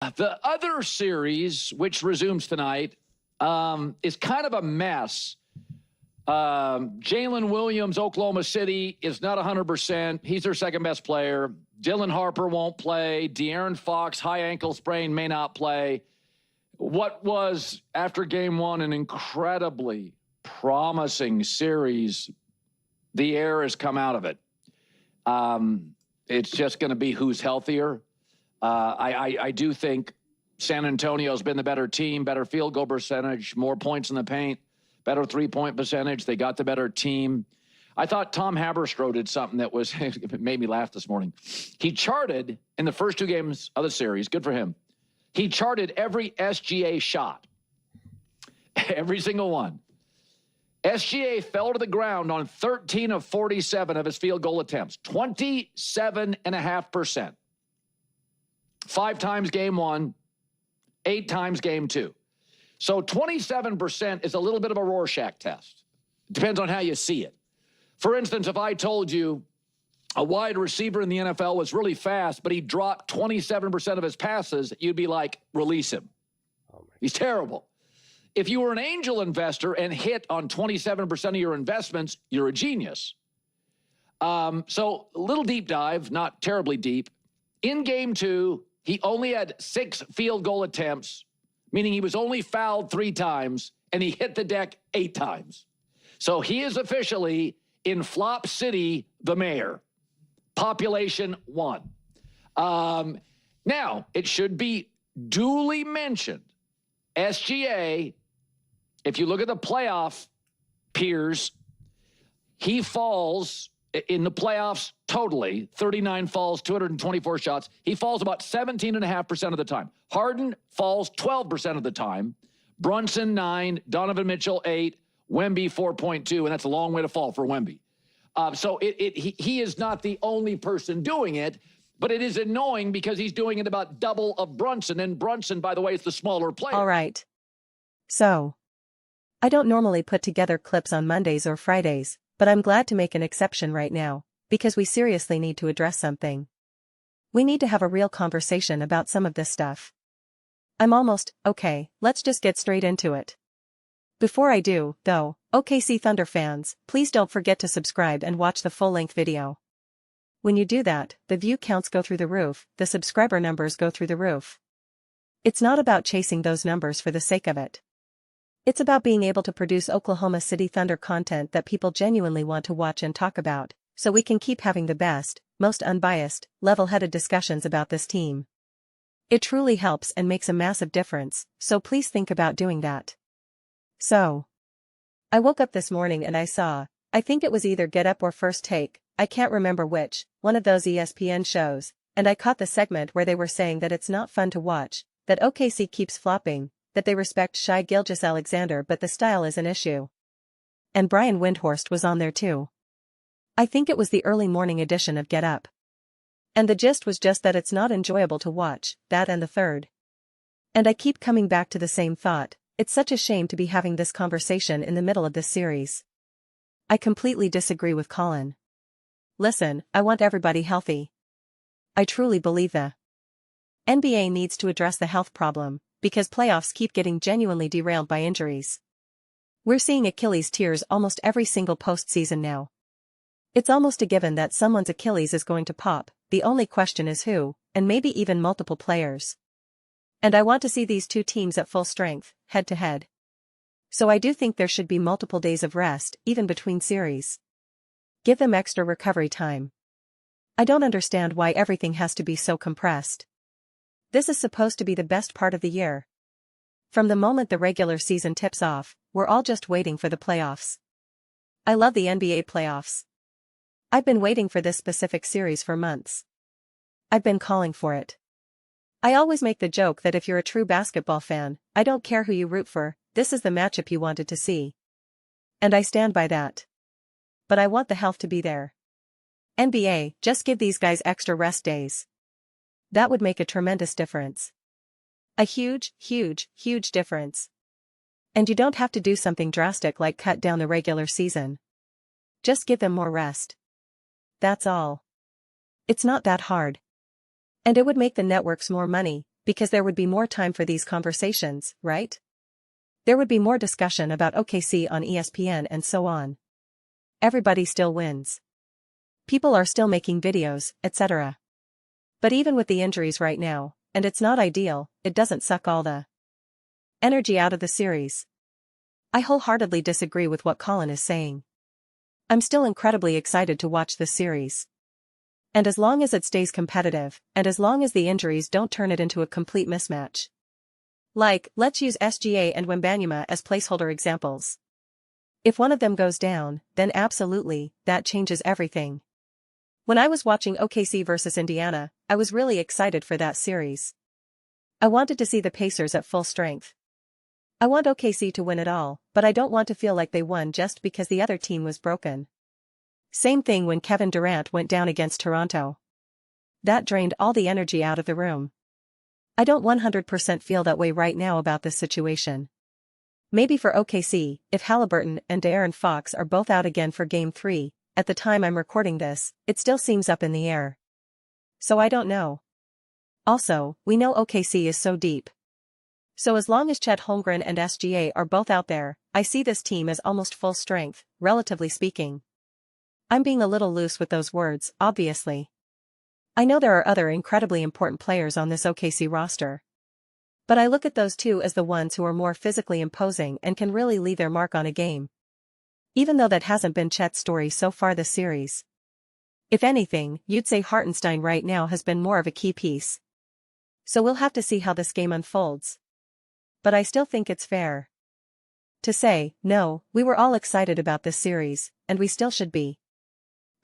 The other series, which resumes tonight, is kind of a mess. Jalen Williams, Oklahoma City, is not 100%. He's their second best player. Dylan Harper won't play. De'Aaron Fox, high ankle sprain, may not play. What was, after game one, an incredibly promising series, the air has come out of it. It's just going to be who's healthier. I do think San Antonio's been the better team, better field goal percentage, more points in the paint, better three-point percentage. They got the better team. I thought Tom Haberstroh did something that was it made me laugh this morning. He charted in the first two games of the series. Good for him. He charted every SGA shot, every single one. SGA fell to the ground on 13 of 47 of his field goal attempts, 27.5%. 5 times game one, 8 times game two. So 27% is a little bit of a Rorschach test. Depends on how you see it. For instance, if I told you a wide receiver in the NFL was really fast, but he dropped 27% of his passes, you'd be like, release him. He's terrible. If you were an angel investor and hit on 27% of your investments, you're a genius. So a little deep dive, not terribly deep. In game two, he only had 6 field goal attempts, meaning he was only fouled 3 times, and he hit the deck 8 times. So he is officially in Flop City, the mayor. Population 1. Now, it should be duly mentioned, SGA, if you look at the playoff peers, he falls in the playoffs totally, 39 falls, 224 shots. He falls about 17.5% of the time. Harden falls 12% of the time. Brunson, 9. Donovan Mitchell, 8. Wemby, 4.2, and that's a long way to fall for Wemby. So he is not the only person doing it, but it is annoying because he's doing it about double of Brunson, and Brunson, by the way, is the smaller player. All right. So, I don't normally put together clips on Mondays or Fridays, but I'm glad to make an exception right now, because we seriously need to address something. We need to have a real conversation about some of this stuff. Okay, let's just get straight into it. Before I do, though, OKC Thunder fans, please don't forget to subscribe and watch the full-length video. When you do that, the view counts go through the roof, the subscriber numbers go through the roof. It's not about chasing those numbers for the sake of it. It's about being able to produce Oklahoma City Thunder content that people genuinely want to watch and talk about, so we can keep having the best, most unbiased, level-headed discussions about this team. It truly helps and makes a massive difference, so please think about doing that. So, I woke up this morning and I think it was either Get Up or First Take, I can't remember which, one of those ESPN shows, and I caught the segment where they were saying that it's not fun to watch, that OKC keeps flopping, that they respect Shai Gilgeous-Alexander but the style is an issue. And Brian Windhorst was on there too. I think it was the early morning edition of Get Up. And the gist was just that it's not enjoyable to watch, that and the third. And I keep coming back to the same thought. It's such a shame to be having this conversation in the middle of this series. I completely disagree with Colin. Listen, I want everybody healthy. I truly believe the NBA needs to address the health problem, because playoffs keep getting genuinely derailed by injuries. We're seeing Achilles tears almost every single postseason now. It's almost a given that someone's Achilles is going to pop, the only question is who, and maybe even multiple players. And I want to see these two teams at full strength, head-to-head. So I do think there should be multiple days of rest, even between series. Give them extra recovery time. I don't understand why everything has to be so compressed. This is supposed to be the best part of the year. From the moment the regular season tips off, we're all just waiting for the playoffs. I love the NBA playoffs. I've been waiting for this specific series for months. I've been calling for it. I always make the joke that if you're a true basketball fan, I don't care who you root for, this is the matchup you wanted to see. And I stand by that. But I want the health to be there. NBA, just give these guys extra rest days. That would make a tremendous difference. A huge, huge, huge difference. And you don't have to do something drastic like cut down the regular season. Just give them more rest. That's all. It's not that hard. And it would make the networks more money, because there would be more time for these conversations, right? There would be more discussion about OKC on ESPN and so on. Everybody still wins. People are still making videos, etc. But even with the injuries right now, and it's not ideal, it doesn't suck all the energy out of the series. I wholeheartedly disagree with what Colin is saying. I'm still incredibly excited to watch this series. And as long as it stays competitive, and as long as the injuries don't turn it into a complete mismatch. Like, let's use SGA and Wembanyama as placeholder examples. If one of them goes down, then absolutely, that changes everything. When I was watching OKC versus Indiana, I was really excited for that series. I wanted to see the Pacers at full strength. I want OKC to win it all, but I don't want to feel like they won just because the other team was broken. Same thing when Kevin Durant went down against Toronto. That drained all the energy out of the room. I don't 100% feel that way right now about this situation. Maybe for OKC, if Halliburton and De'Aaron Fox are both out again for Game 3, at the time I'm recording this, it still seems up in the air. So I don't know. Also, we know OKC is so deep. So as long as Chet Holmgren and SGA are both out there, I see this team as almost full strength, relatively speaking. I'm being a little loose with those words, obviously. I know there are other incredibly important players on this OKC roster. But I look at those two as the ones who are more physically imposing and can really leave their mark on a game. Even though that hasn't been Chet's story so far this series. If anything, you'd say Hartenstein right now has been more of a key piece. So we'll have to see how this game unfolds. But I still think it's fair to say, no, we were all excited about this series, and we still should be.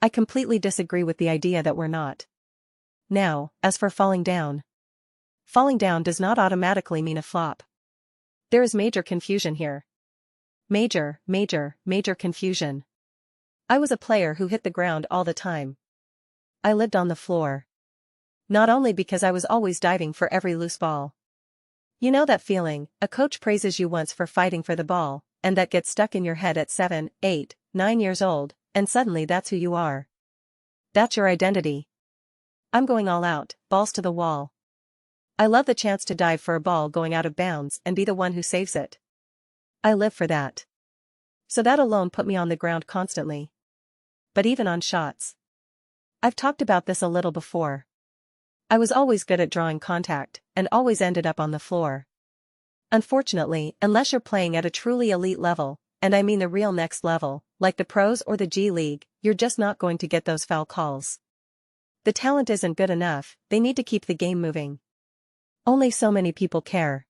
I completely disagree with the idea that we're not. Now, as for falling down does not automatically mean a flop. There is major confusion here. Major confusion. I was a player who hit the ground all the time. I lived on the floor. Not only because I was always diving for every loose ball. You know that feeling, a coach praises you once for fighting for the ball, and that gets stuck in your head at 7, 8, 9 years old, and suddenly that's who you are. That's your identity. I'm going all out, balls to the wall. I love the chance to dive for a ball going out of bounds and be the one who saves it. I live for that. So that alone put me on the ground constantly. But even on shots. I've talked about this a little before. I was always good at drawing contact, and always ended up on the floor. Unfortunately, unless you're playing at a truly elite level, and I mean the real next level, like the pros or the G League, you're just not going to get those foul calls. The talent isn't good enough, they need to keep the game moving. Only so many people care.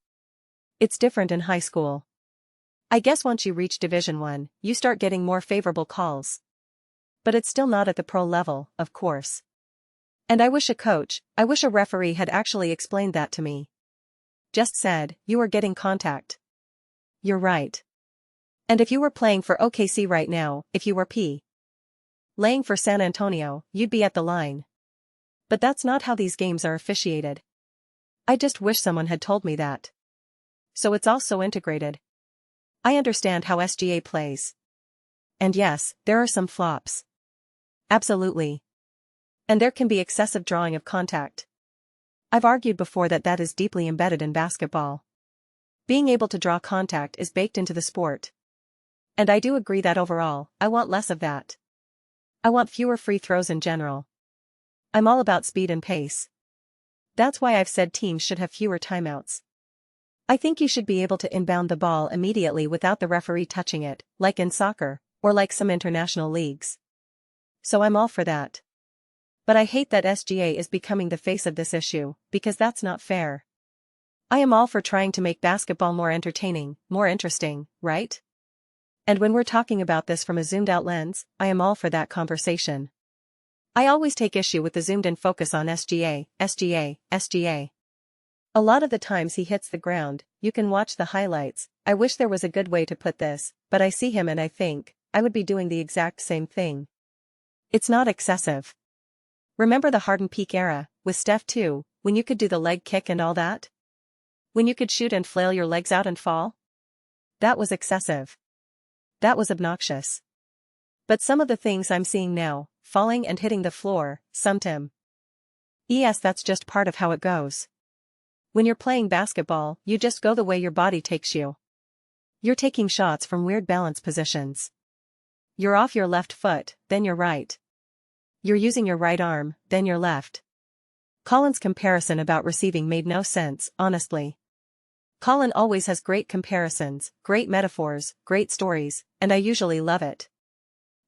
It's different in high school. I guess once you reach Division I, you start getting more favorable calls. But it's still not at the pro level, of course. And I wish a referee had actually explained that to me. Just said, you are getting contact. You're right. And if you were playing for OKC right now, if you were laying for San Antonio, you'd be at the line. But that's not how these games are officiated. I just wish someone had told me that. So it's all so integrated. I understand how SGA plays. And yes, there are some flops. Absolutely. And there can be excessive drawing of contact. I've argued before that that is deeply embedded in basketball. Being able to draw contact is baked into the sport. And I do agree that overall, I want less of that. I want fewer free throws in general. I'm all about speed and pace. That's why I've said teams should have fewer timeouts. I think you should be able to inbound the ball immediately without the referee touching it, like in soccer, or like some international leagues. So I'm all for that. But I hate that SGA is becoming the face of this issue, because that's not fair. I am all for trying to make basketball more entertaining, more interesting, right? And when we're talking about this from a zoomed-out lens, I am all for that conversation. I always take issue with the zoomed-in focus on SGA. A lot of the times he hits the ground, you can watch the highlights. I wish there was a good way to put this, but I see him and I think, I would be doing the exact same thing. It's not excessive. Remember the Harden peak era, with Steph too, when you could do the leg kick and all that? When you could shoot and flail your legs out and fall? That was excessive. That was obnoxious. But some of the things I'm seeing now, falling and hitting the floor, stumped him. Yes, that's just part of how it goes. When you're playing basketball, you just go the way your body takes you. You're taking shots from weird balance positions. You're off your left foot, then your right. You're using your right arm, then your left. Colin's comparison about receiving made no sense, honestly. Colin always has great comparisons, great metaphors, great stories, and I usually love it.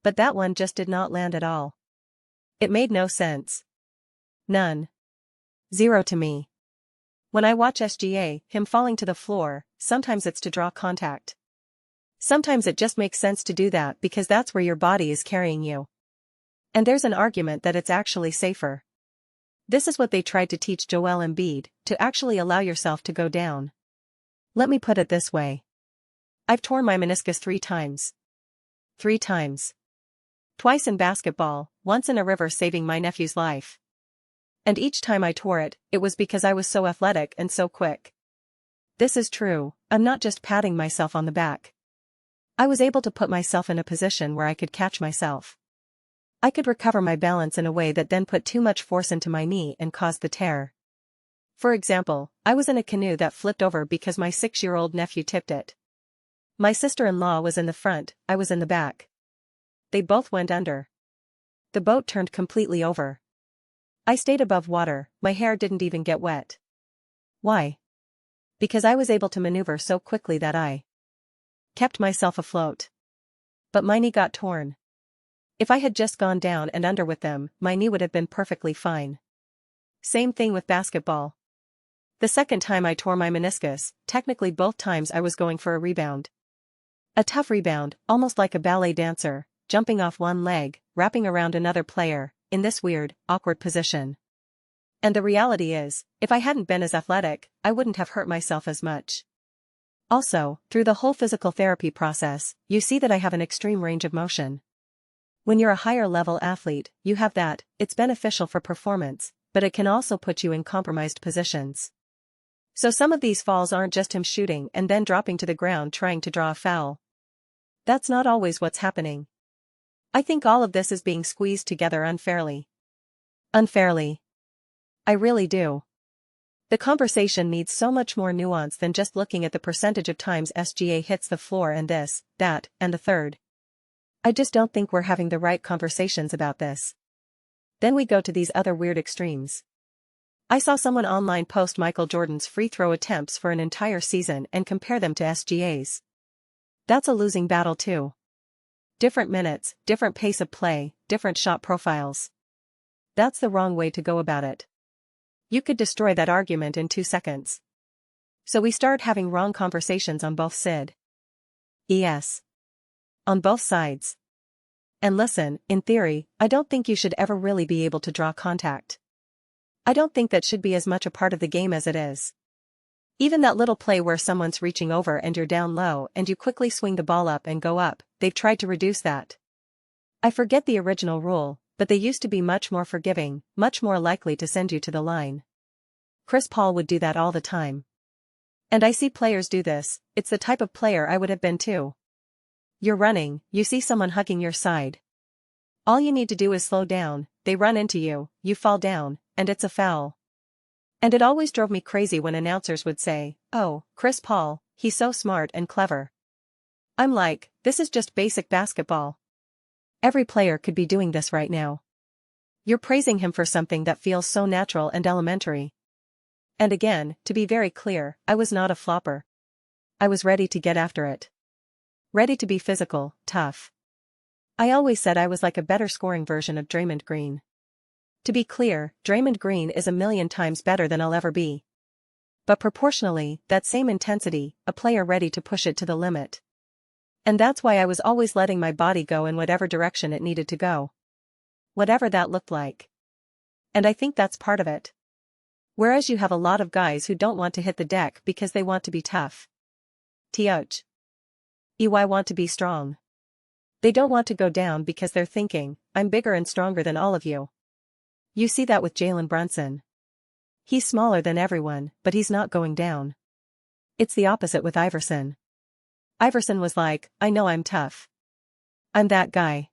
But that one just did not land at all. It made no sense. None. Zero to me. When I watch SGA, him falling to the floor, sometimes it's to draw contact. Sometimes it just makes sense to do that because that's where your body is carrying you. And there's an argument that it's actually safer. This is what they tried to teach Joel Embiid, to actually allow yourself to go down. Let me put it this way. I've torn my meniscus 3 times. 3 times. Twice in basketball, once in a river saving my nephew's life. And each time I tore it, it was because I was so athletic and so quick. This is true, I'm not just patting myself on the back. I was able to put myself in a position where I could catch myself. I could recover my balance in a way that then put too much force into my knee and caused the tear. For example, I was in a canoe that flipped over because my 6-year-old nephew tipped it. My sister-in-law was in the front, I was in the back. They both went under. The boat turned completely over. I stayed above water, my hair didn't even get wet. Why? Because I was able to maneuver so quickly that I kept myself afloat. But my knee got torn. If I had just gone down and under with them, my knee would have been perfectly fine. Same thing with basketball. The second time I tore my meniscus, technically both times I was going for a rebound. A tough rebound, almost like a ballet dancer, jumping off one leg, wrapping around another player, in this weird, awkward position. And the reality is, if I hadn't been as athletic, I wouldn't have hurt myself as much. Also, through the whole physical therapy process, you see that I have an extreme range of motion. When you're a higher-level athlete, you have that, it's beneficial for performance, but it can also put you in compromised positions. So some of these falls aren't just him shooting and then dropping to the ground trying to draw a foul. That's not always what's happening. I think all of this is being squeezed together unfairly. Unfairly. I really do. The conversation needs so much more nuance than just looking at the percentage of times SGA hits the floor and this, that, and the third. I just don't think we're having the right conversations about this. Then we go to these other weird extremes. I saw someone online post Michael Jordan's free throw attempts for an entire season and compare them to SGA's. That's a losing battle too. Different minutes, different pace of play, different shot profiles. That's the wrong way to go about it. You could destroy that argument in 2 seconds. So we start having wrong conversations on both sides. Yes. On both sides. And listen, in theory, I don't think you should ever really be able to draw contact. I don't think that should be as much a part of the game as it is. Even that little play where someone's reaching over and you're down low and you quickly swing the ball up and go up, they've tried to reduce that. I forget the original rule, but they used to be much more forgiving, much more likely to send you to the line. Chris Paul would do that all the time. And I see players do this, it's the type of player I would have been too. You're running, you see someone hugging your side. All you need to do is slow down, they run into you, you fall down, and it's a foul. And it always drove me crazy when announcers would say, "Oh, Chris Paul, he's so smart and clever." I'm like, this is just basic basketball. Every player could be doing this right now. You're praising him for something that feels so natural and elementary. And again, to be very clear, I was not a flopper. I was ready to get after it. Ready to be physical, tough. I always said I was like a better scoring version of Draymond Green. To be clear, Draymond Green is a million times better than I'll ever be. But proportionally, that same intensity, a player ready to push it to the limit. And that's why I was always letting my body go in whatever direction it needed to go. Whatever that looked like. And I think that's part of it. Whereas you have a lot of guys who don't want to hit the deck because they want to be tough. Toj. EY want to be strong. They don't want to go down because they're thinking, I'm bigger and stronger than all of you. You see that with Jalen Brunson. He's smaller than everyone, but he's not going down. It's the opposite with Iverson. Iverson was like, I know I'm tough. I'm that guy.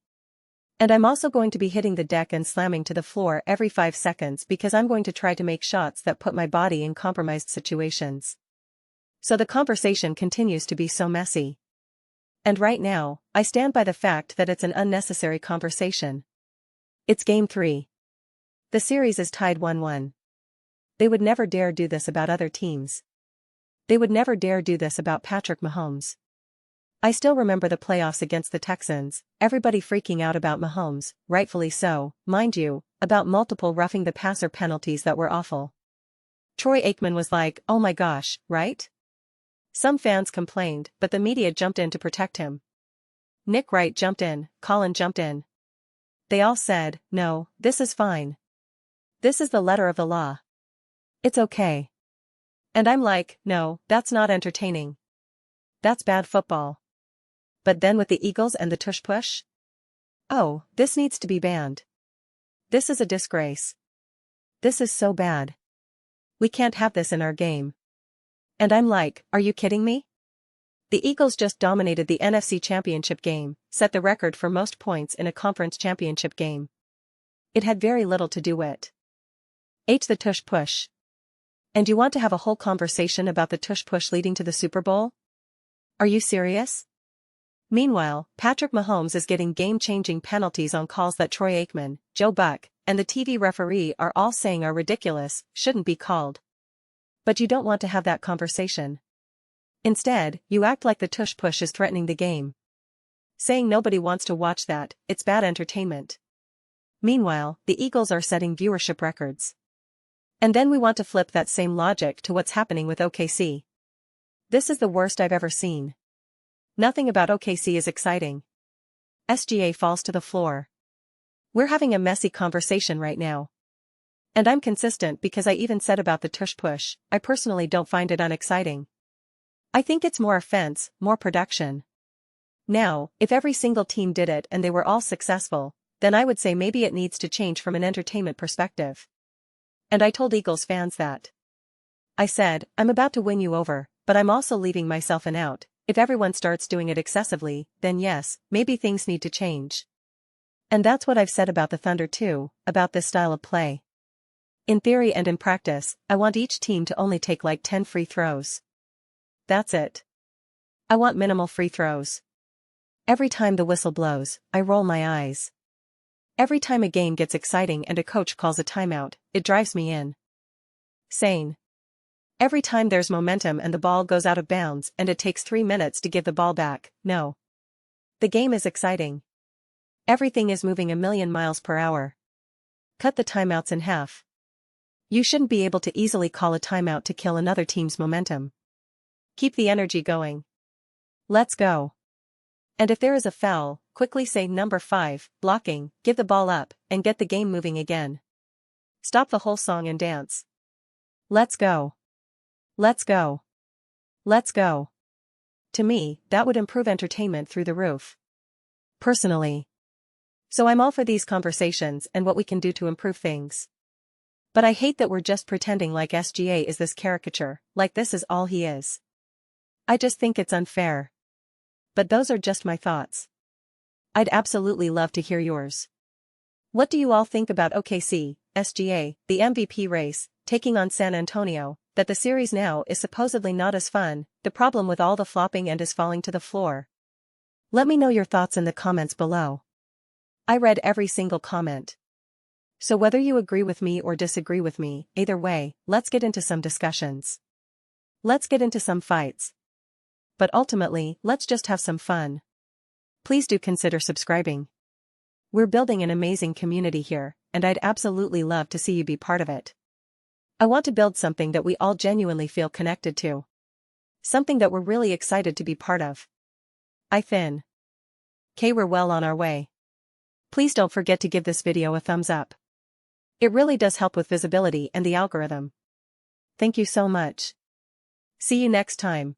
And I'm also going to be hitting the deck and slamming to the floor every 5 seconds because I'm going to try to make shots that put my body in compromised situations. So the conversation continues to be so messy. And right now, I stand by the fact that it's an unnecessary conversation. It's Game 3. The series is tied 1-1. They would never dare do this about other teams. They would never dare do this about Patrick Mahomes. I still remember the playoffs against the Texans, everybody freaking out about Mahomes, rightfully so, mind you, about multiple roughing the passer penalties that were awful. Troy Aikman was like, oh my gosh, right? Some fans complained, but the media jumped in to protect him. Nick Wright jumped in, Colin jumped in. They all said, no, this is fine. This is the letter of the law. It's okay. And I'm like, no, that's not entertaining. That's bad football. But then with the Eagles and the tush push? Oh, this needs to be banned. This is a disgrace. This is so bad. We can't have this in our game. And I'm like, are you kidding me? The Eagles just dominated the NFC Championship game, set the record for most points in a conference championship game. It had very little to do with the tush push. And you want to have a whole conversation about the tush push leading to the Super Bowl? Are you serious? Meanwhile, Patrick Mahomes is getting game-changing penalties on calls that Troy Aikman, Joe Buck, and the TV referee are all saying are ridiculous, shouldn't be called. But you don't want to have that conversation. Instead, you act like the tush push is threatening the game. Saying nobody wants to watch that, it's bad entertainment. Meanwhile, the Eagles are setting viewership records. And then we want to flip that same logic to what's happening with OKC. This is the worst I've ever seen. Nothing about OKC is exciting. SGA falls to the floor. We're having a messy conversation right now. And I'm consistent because I even said about the tush push, I personally don't find it unexciting. I think it's more offense, more production. Now, if every single team did it and they were all successful, then I would say maybe it needs to change from an entertainment perspective. And I told Eagles fans that. I said, I'm about to win you over, but I'm also leaving myself an out. If everyone starts doing it excessively, then yes, maybe things need to change. And that's what I've said about the Thunder too, about this style of play. In theory and in practice, I want each team to only take like 10 free throws. That's it. I want minimal free throws. Every time the whistle blows, I roll my eyes. Every time a game gets exciting and a coach calls a timeout, it drives me insane. Every time there's momentum and the ball goes out of bounds and it takes 3 minutes to give the ball back, no. The game is exciting. Everything is moving a million miles per hour. Cut the timeouts in half. You shouldn't be able to easily call a timeout to kill another team's momentum. Keep the energy going. Let's go. And if there is a foul, quickly say number 5, blocking, give the ball up, and get the game moving again. Stop the whole song and dance. Let's go. Let's go. Let's go. To me, that would improve entertainment through the roof. Personally. So I'm all for these conversations and what we can do to improve things. But I hate that we're just pretending like SGA is this caricature, like this is all he is. I just think it's unfair. But those are just my thoughts. I'd absolutely love to hear yours. What do you all think about OKC, SGA, the MVP race, taking on San Antonio, that the series now is supposedly not as fun, the problem with all the flopping and is falling to the floor? Let me know your thoughts in the comments below. I read every single comment. So whether you agree with me or disagree with me, either way, let's get into some discussions. Let's get into some fights. But ultimately, let's just have some fun. Please do consider subscribing. We're building an amazing community here, and I'd absolutely love to see you be part of it. I want to build something that we all genuinely feel connected to. Something that we're really excited to be part of. We're well on our way. Please don't forget to give this video a thumbs up. It really does help with visibility and the algorithm. Thank you so much. See you next time.